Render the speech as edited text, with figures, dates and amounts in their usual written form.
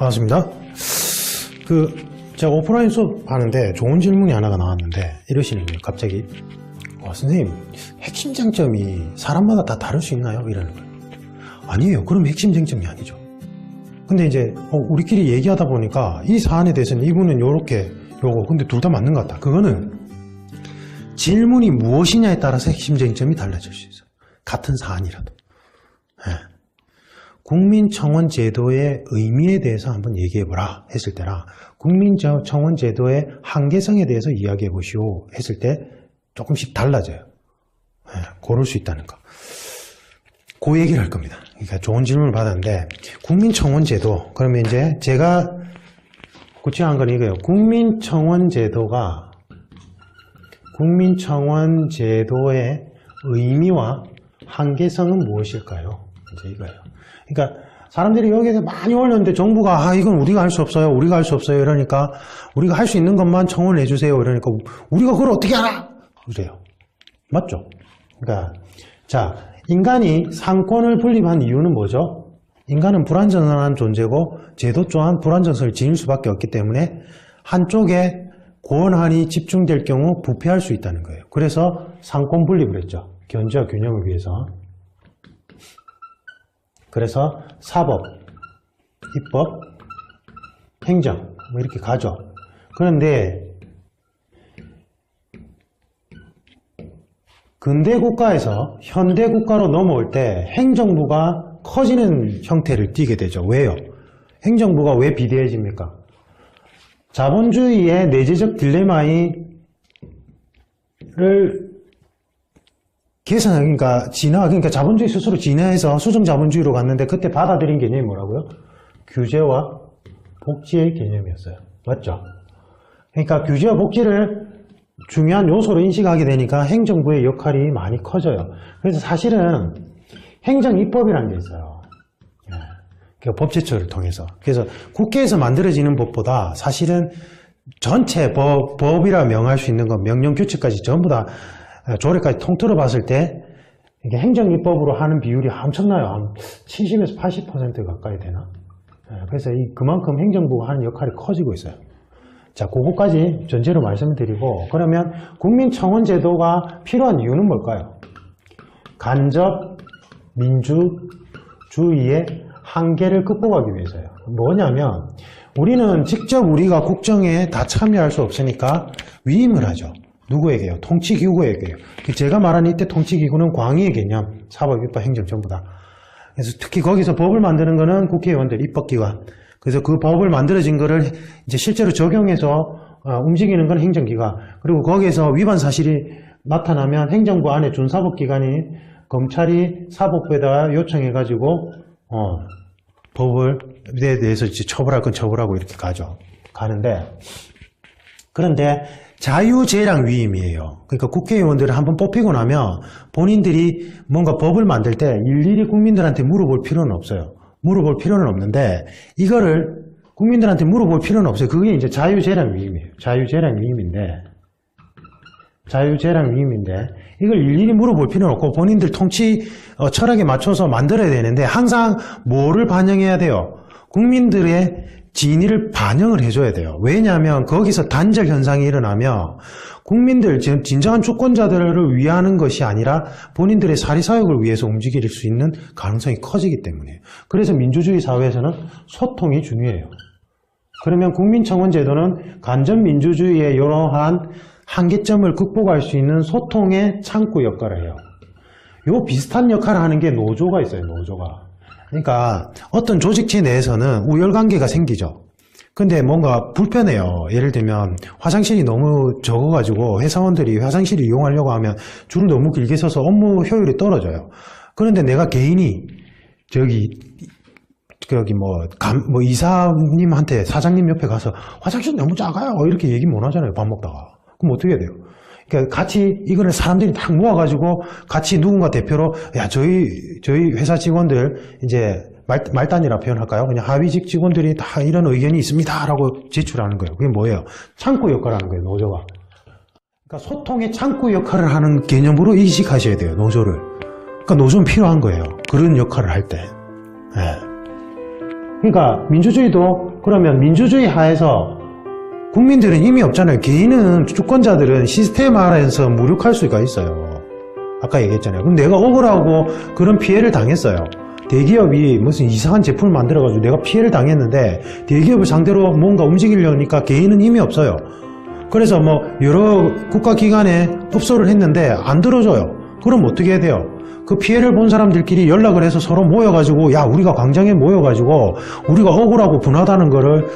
반갑습니다. 제가 오프라인 수업 하는데 좋은 질문이 하나가 나왔는데 이러시는 거예요. 갑자기 선생님, 핵심 장점이 사람마다 다 다를 수 있나요? 이러는 거예요. 아니에요. 그럼 핵심 장점이 아니죠. 근데 이제 우리끼리 얘기하다 보니까 이 사안에 대해서는 이분은 요렇게 요거 근데 둘 다 맞는 것 같다. 그거는 질문이 무엇이냐에 따라서 핵심 장점이 달라질 수 있어요. 같은 사안이라도. 네. 국민청원 제도의 의미에 대해서 한번 얘기해보라 했을 때랑 국민청원 제도의 한계성에 대해서 이야기해보시오 했을 때 조금씩 달라져요. 네, 고를 수 있다는 거. 그 얘기를 할 겁니다. 그러니까 좋은 질문을 받았는데 국민청원 제도 그러면 이제 제가 구체한 건 이거예요. 국민청원 제도의 의미와 한계성은 무엇일까요? 이제 이거예요. 그러니까 사람들이 여기에 많이 올렸는데 정부가 이건 우리가 할 수 없어요. 우리가 할 수 없어요. 이러니까 우리가 할 수 있는 것만 청원을 해주세요. 이러니까 우리가 그걸 어떻게 알아? 그래요. 맞죠? 그러니까 자 인간이 상권을 분립한 이유는 뭐죠? 인간은 불완전한 존재고 제도 또한 불완전성을 지닐 수밖에 없기 때문에 한쪽에 권한이 집중될 경우 부패할 수 있다는 거예요. 그래서 상권 분립을 했죠. 견제와 균형을 위해서. 그래서 사법, 입법, 행정 뭐 이렇게 가죠. 그런데 근대 국가에서 현대 국가로 넘어올 때 행정부가 커지는 형태를 띠게 되죠. 왜요? 행정부가 왜 비대해집니까? 자본주의의 내재적 딜레마를 그러니까 자본주의 스스로 진화해서 수정 자본주의로 갔는데 그때 받아들인 개념이 뭐라고요? 규제와 복지의 개념이었어요. 맞죠? 그러니까 규제와 복지를 중요한 요소로 인식하게 되니까 행정부의 역할이 많이 커져요. 그래서 사실은 행정입법이라는 게 있어요. 그 법제처를 통해서. 그래서 국회에서 만들어지는 법보다 사실은 전체 법이라 명할 수 있는 건 명령규칙까지 전부 다 조례까지 통틀어 봤을 때 이게 행정입법으로 하는 비율이 엄청나요. 한 70에서 80% 가까이 되나? 그래서 그만큼 행정부가 하는 역할이 커지고 있어요. 자, 그거까지 전제로 말씀을 드리고 그러면 국민청원제도가 필요한 이유는 뭘까요? 간접 민주주의의 한계를 극복하기 위해서요. 뭐냐면 우리는 직접 우리가 국정에 다 참여할 수 없으니까 위임을 하죠. 누구에게요? 통치기구에게요. 제가 말하는 이때 통치기구는 광의의 개념, 사법, 입법, 행정 전부 다. 그래서 특히 거기서 법을 만드는 거는 국회의원들, 입법기관. 그래서 그 법을 만들어진 거를 이제 실제로 적용해서 움직이는 건 행정기관. 그리고 거기에서 위반 사실이 나타나면 행정부 안에 준사법기관이 검찰이 사법부에다가 요청해가지고 법을 대해서 이제 처벌할 건 처벌하고 이렇게 가는데 그런데 자유재량 위임이에요. 그러니까 국회의원들을 한번 뽑히고 나면 본인들이 뭔가 법을 만들 때 일일이 국민들한테 물어볼 필요는 없어요. 물어볼 필요는 없는데 이거를 국민들한테 물어볼 필요는 없어요. 그게 이제 자유재량 위임이에요. 자유재량 위임인데 이걸 일일이 물어볼 필요는 없고 본인들 통치 철학에 맞춰서 만들어야 되는데 항상 뭐를 반영해야 돼요? 국민들의 진의를 반영을 해줘야 돼요. 왜냐하면 거기서 단절 현상이 일어나면 국민들, 진정한 주권자들을 위하는 것이 아니라 본인들의 사리사욕을 위해서 움직일 수 있는 가능성이 커지기 때문이에요. 그래서 민주주의 사회에서는 소통이 중요해요. 그러면 국민청원제도는 간접민주주의의 이러한 한계점을 극복할 수 있는 소통의 창구 역할을 해요. 요 비슷한 역할을 하는 게 노조가 있어요. 노조가. 그러니까 어떤 조직체 내에서는 우열관계가 생기죠. 근데 뭔가 불편해요. 예를 들면 화장실이 너무 적어가지고 회사원들이 화장실을 이용하려고 하면 줄을 너무 길게 서서 업무 효율이 떨어져요. 그런데 내가 개인이 이사님한테 사장님 옆에 가서 화장실 너무 작아요 이렇게 얘기 못 하잖아요. 밥 먹다가. 그럼 어떻게 해야 돼요? 그러니까 같이 이거를 사람들이 딱 모아가지고 같이 누군가 대표로 저희 회사 직원들 이제 말단이라 표현할까요? 그냥 하위직 직원들이 다 이런 의견이 있습니다라고 제출하는 거예요. 그게 뭐예요? 창구 역할을 하는 거예요. 노조가. 그러니까 소통의 창구 역할을 하는 개념으로 인식하셔야 돼요. 노조를. 그러니까 노조는 필요한 거예요. 그런 역할을 할 때. 네. 그러니까 민주주의도 그러면 민주주의 하에서 국민들은 힘이 없잖아요. 개인은 주권자들은 시스템 아래에서 무력할 수가 있어요. 아까 얘기했잖아요. 그럼 내가 억울하고 그런 피해를 당했어요. 대기업이 무슨 이상한 제품을 만들어가지고 내가 피해를 당했는데 대기업을 상대로 뭔가 움직이려니까 개인은 힘이 없어요. 그래서 뭐 여러 국가기관에 업소를 했는데 안 들어줘요. 그럼 어떻게 해야 돼요? 그 피해를 본 사람들끼리 연락을 해서 서로 모여가지고 야 우리가 광장에 모여가지고 우리가 억울하고 분하다는 거를